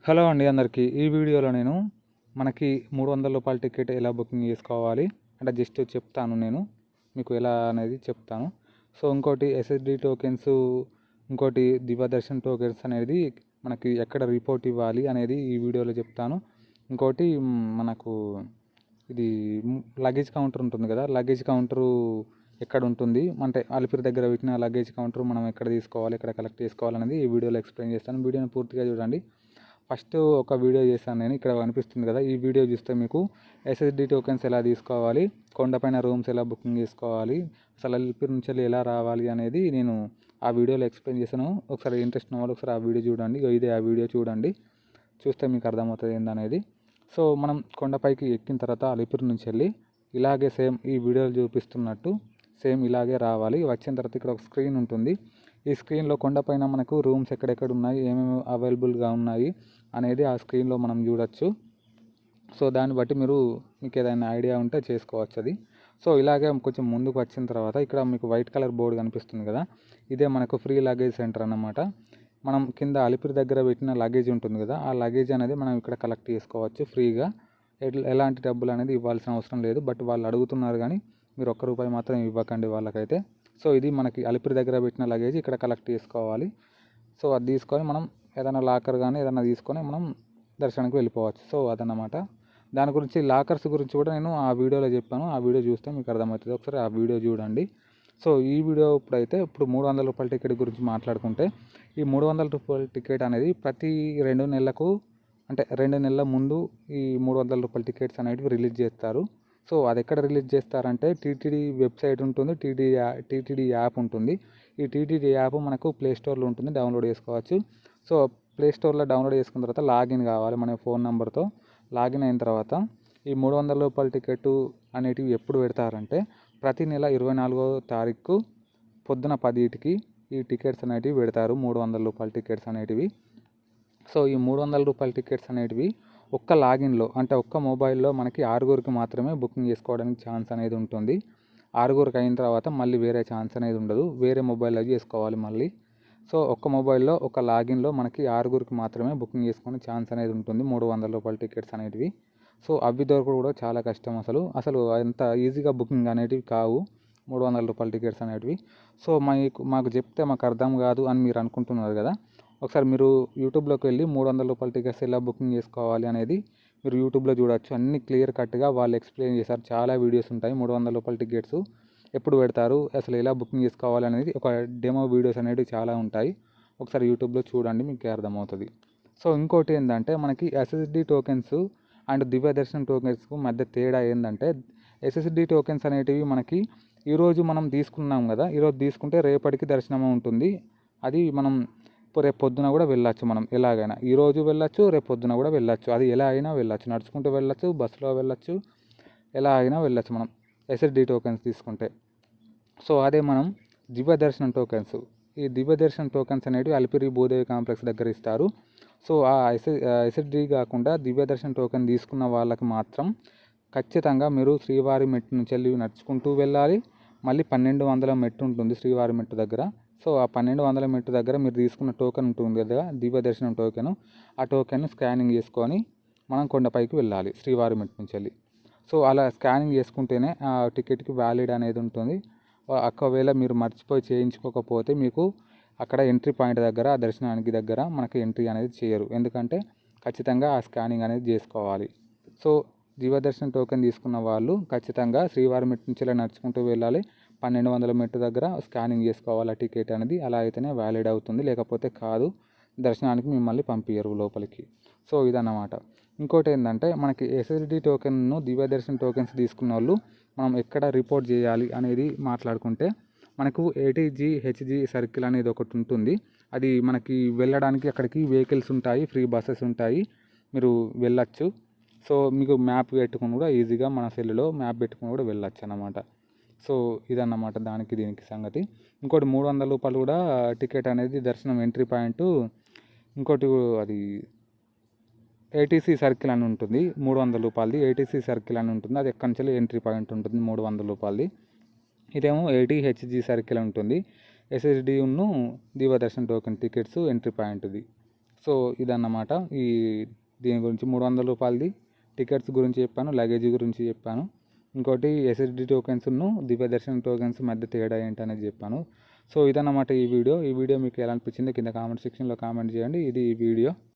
Hello అండి అందరికీ. ఈ వీడియోలో నేను మనకి రూ. 300 టికెట్ ఎలా బుకింగ్ చేసుకోవాలి అంటే జస్ట్ చెప్తాను నేను. మీకు ఎలా అనేది చెప్తాను. సో ఇంకోటి ఎస్ఎస్డి టోకెన్స్, ఇంకోటి దివ్యదర్శన్ టోకెన్స్ అనేది మనకి ఎక్కడ రిపోర్ట్ ఇవ్వాలి అనేది ఈ వీడియోలో చెప్తాను. ఇంకోటి మనకు ఇది లగేజ్ కౌంటర్ ఉంటుంది కదా, లగేజ్ కౌంటరు ఎక్కడ ఉంటుంది అంటే అలిపిరి దగ్గర పెట్టిన లగేజ్ కౌంటర్ మనం ఎక్కడ తీసుకోవాలి, ఎక్కడ కలెక్ట్ చేసుకోవాలి అనేది ఈ వీడియోలో ఎక్స్ప్లెయిన్ చేస్తాను. వీడియోని పూర్తిగా చూడండి. ఫస్ట్ ఒక వీడియో చేశాను నేను, ఇక్కడ కనిపిస్తుంది కదా, ఈ వీడియో చూస్తే మీకు ఎస్ఎస్డి టోకెన్స్ ఎలా తీసుకోవాలి, కొండపైన రూమ్స్ ఎలా బుకింగ్ చేసుకోవాలి, అసలు అలిపిరి నుంచి ఎలా రావాలి అనేది నేను ఆ వీడియోలో ఎక్స్ప్లెయిన్ చేశాను. ఒకసారి ఇంట్రెస్ట్ ఉన్న వాళ్ళు ఒకసారి ఆ వీడియో చూడండి. ఇదే ఆ వీడియో చూడండి, చూస్తే మీకు అర్థమవుతుంది ఏందనేది. సో మనం కొండపైకి ఎక్కిన తర్వాత అలిపిరి నుంచి వెళ్ళి ఇలాగే సేమ్ ఈ వీడియోలు చూపిస్తున్నట్టు సేమ్ ఇలాగే రావాలి. వచ్చిన తర్వాత ఇక్కడ ఒక స్క్రీన్ ఉంటుంది. ఈ స్క్రీన్లో కొండపైన మనకు రూమ్స్ ఎక్కడెక్కడ ఉన్నాయి, ఏమేమి అవైలబుల్గా ఉన్నాయి అనేది ఆ స్క్రీన్లో మనం చూడొచ్చు. సో దాన్ని బట్టి మీకు ఏదైనా ఐడియా ఉంటే చేసుకోవచ్చు అది. సో ఇలాగే కొంచెం ముందుకు వచ్చిన తర్వాత ఇక్కడ మీకు వైట్ కలర్ బోర్డు కనిపిస్తుంది కదా, ఇదే మనకు ఫ్రీ లగేజ్ సెంటర్ అన్నమాట. మనం కింద అలిపిరి దగ్గర పెట్టిన లగేజ్ ఉంటుంది కదా, ఆ లగేజ్ అనేది మనం ఇక్కడ కలెక్ట్ చేసుకోవచ్చు ఫ్రీగా. ఎలాంటి డబ్బులు అనేది ఇవ్వాల్సిన అవసరం లేదు. బట్ వాళ్ళు అడుగుతున్నారు కానీ మీరు ₹1 మాత్రం ఇవ్వకండి వాళ్ళకైతే. సో ఇది మనకి అలిపిరి దగ్గర పెట్టిన లగేజ్ ఇక్కడ కలెక్ట్ చేసుకోవాలి. సో అది తీసుకొని మనం ఏదైనా లాకర్ కానీ ఏదైనా తీసుకొని మనం దర్శనానికి వెళ్ళిపోవచ్చు. సో అదన్నమాట. దాని గురించి లాకర్స్ గురించి కూడా నేను ఆ వీడియోలో చెప్పాను. ఆ వీడియో చూస్తే మీకు అర్థమవుతుంది. ఒకసారి ఆ వీడియో చూడండి. సో ఈ వీడియో ఇప్పుడు ₹300 టికెట్ గురించి మాట్లాడుకుంటే, ఈ ₹300 టికెట్ అనేది ప్రతి 2 నెలలకు అంటే 2 నెలల ముందు ఈ ₹300 టికెట్స్ అనేటివి రిలీజ్ చేస్తారు. సో అది ఎక్కడ రిలీజ్ చేస్తారంటే టీటీడీ వెబ్సైట్ ఉంటుంది, టీటీడీ యాప్ ఉంటుంది. ఈ టీటీడీ యాప్ మనకు ప్లే స్టోర్లో ఉంటుంది, డౌన్లోడ్ చేసుకోవచ్చు. సో ప్లే స్టోర్లో డౌన్లోడ్ చేసుకున్న తర్వాత లాగిన్ కావాలి మన ఫోన్ నెంబర్తో. లాగిన్ అయిన తర్వాత ఈ ₹300 టికెట్ అనేటివి ఎప్పుడు పెడతారంటే ప్రతి నెల 24వ తారీఖు పొద్దున 10కి ఈ టికెట్స్ అనేటివి పెడతారు, ₹300 టికెట్స్ అనేటివి. సో ఈ ₹300 టికెట్స్ అనేటివి ఒక్క లాగిన్లో అంటే ఒక్క మొబైల్లో మనకి 6గురికి మాత్రమే బుకింగ్ చేసుకోవడానికి ఛాన్స్ అనేది ఉంటుంది. 6గురికి అయిన తర్వాత మళ్ళీ వేరే ఛాన్స్ అనేది ఉండదు, వేరే మొబైల్లో చేసుకోవాలి మళ్ళీ. సో ఒక్క మొబైల్లో ఒక లాగిన్లో మనకి 6గురికి మాత్రమే బుకింగ్ చేసుకునే ఛాన్స్ అనేది ఉంటుంది ₹300 టికెట్స్ అనేటివి. సో అవి దొరకడం కూడా చాలా కష్టం. అసలు అంత ఈజీగా బుకింగ్ అనేటివి కావు ₹300 టికెట్స్ అనేటివి. సో మాకు చెప్తే మాకు అర్థం కాదు అని మీరు అనుకుంటున్నారు కదా, ఒకసారి మీరు యూట్యూబ్లోకి వెళ్ళి ₹300 టికెట్స్ ఎలా బుకింగ్ చేసుకోవాలి అనేది మీరు యూట్యూబ్లో చూడవచ్చు. అన్ని క్లియర్ కట్గా వాళ్ళు ఎక్స్ప్లెయిన్ చేశారు. చాలా వీడియోస్ ఉంటాయి. ₹300 టికెట్స్ ఎప్పుడు పెడతారు, అసలు ఎలా బుకింగ్ చేసుకోవాలి అనేది ఒక డెమో వీడియోస్ అనేవి చాలా ఉంటాయి. ఒకసారి యూట్యూబ్లో చూడండి, మీకు అర్థమవుతుంది. సో ఇంకోటి ఏంటంటే మనకి ఎస్ఎస్డి టోకెన్స్ అండ్ దివ్యదర్శన్ టోకెన్స్కు మధ్య తేడా ఏంటంటే, ఎస్ఎస్డి టోకెన్స్ అనేటివి మనకి ఈరోజు మనం తీసుకున్నాం కదా, ఈరోజు తీసుకుంటే రేపటికి దర్శనం ఉంటుంది. అది మనం రేపు పొద్దున కూడా వెళ్ళచ్చు. మనం ఎలాగైనా ఈరోజు వెళ్ళచ్చు, రేపు పొద్దున కూడా వెళ్ళచ్చు. అది ఎలా అయినా వెళ్ళచ్చు, నడుచుకుంటూ వెళ్ళచ్చు, బస్సులో వెళ్ళచ్చు, ఎలా అయినా వెళ్ళచ్చు మనం ఎస్ఎస్డి టోకెన్స్ తీసుకుంటే. సో అదే మనం దివ్యదర్శనం టోకెన్స్, ఈ దివ్యదర్శనం టోకెన్స్ అనేవి అలిపిరి భూదేవి కాంప్లెక్స్ దగ్గర ఇస్తారు. సో ఆ ఎస్ఎస్డి కాకుండా దివ్యదర్శనం టోకెన్ తీసుకున్న వాళ్ళకి మాత్రం ఖచ్చితంగా మీరు శ్రీవారి మెట్టు నుంచి వెళ్ళి నడుచుకుంటూ వెళ్ళాలి. మళ్ళీ 1200 మెట్టు ఉంటుంది శ్రీవారి మెట్టు దగ్గర. సో ఆ 1200 మెట్టు దగ్గర మీరు తీసుకున్న టోకెన్ ఉంటుంది కదా, దివ్యదర్శనం టోకెన్, ఆ టోకెన్ స్కానింగ్ చేసుకొని మనం కొండపైకి వెళ్ళాలి శ్రీవారి మెట్టు నుంచి వెళ్ళి. సో అలా స్కానింగ్ చేసుకుంటేనే ఆ టికెట్కి వ్యాలిడ్ అనేది ఉంటుంది. ఒకవేళ మీరు మర్చిపోయి చేయించుకోకపోతే మీకు అక్కడ ఎంట్రీ పాయింట్ దగ్గర, ఆ దర్శనానికి దగ్గర మనకి ఎంట్రీ అనేది చేయరు. ఎందుకంటే ఖచ్చితంగా ఆ స్కానింగ్ అనేది చేసుకోవాలి. సో దివ్యదర్శనం టోకెన్ తీసుకున్న వాళ్ళు ఖచ్చితంగా శ్రీవారి మెట్టు నుంచి ఇలా నడుచుకుంటూ వెళ్ళాలి. 1200 మెట్టు దగ్గర స్కానింగ్ చేసుకోవాలి ఆ టికెట్ అనేది. అలా అయితేనే వ్యాలిడ్ అవుతుంది, లేకపోతే కాదు, దర్శనానికి మిమ్మల్ని పంపించరు లోపలికి. సో ఇదన్నమాట. ఇంకోటి ఏంటంటే మనకి ఎస్ఎస్డి టోకెన్ను దివ్యదర్శన్ టోకెన్స్ తీసుకున్న వాళ్ళు మనం ఎక్కడ రిపోర్ట్ చేయాలి అనేది మాట్లాడుకుంటే, మనకు ATGHG సర్కిల్ అనేది ఒకటి ఉంటుంది. అది మనకి వెళ్ళడానికి అక్కడికి వెహికల్స్ ఉంటాయి, ఫ్రీ బస్సెస్ ఉంటాయి, మీరు వెళ్ళచ్చు. సో మీకు మ్యాప్ పెట్టుకుని కూడా ఈజీగా మన సెల్లులో మ్యాప్ పెట్టుకుని కూడా వెళ్ళచ్చు అన్నమాట. సో ఇదన్నమాట దానికి దీనికి సంగతి. ఇంకోటి ₹300 కూడా టికెట్ అనేది దర్శనం ఎంట్రీ పాయింట్. ఇంకోటి అది ATC సర్కిల్ అని ఉంటుంది, ₹300 ATC సర్కిల్ అని ఉంటుంది. అది ఎక్కడి నుంచి ఎంట్రీ పాయింట్ ఉంటుంది ₹300. ఇదేమో ATHG సర్కిల్ ఉంటుంది, SSD Divyadarshan token tickets entry పాయింట్ది. సో ఇదన్నమాట ఈ దీని గురించి 300 రూపాయలది టికెట్స్ గురించి చెప్పాను, లగేజ్ గురించి చెప్పాను. ఇంకోటి ఎస్ఎస్డి టోకెన్స్ను దివ్య దర్శన్ టోకెన్స్ మధ్య తేడా ఏంటనేది చెప్పాను. సో ఇదన్నమాట ఈ వీడియో మీకు ఎలా అనిపించిందో కింద కామెంట్ సెక్షన్లో కామెంట్ చేయండి. ఇది ఈ వీడియో.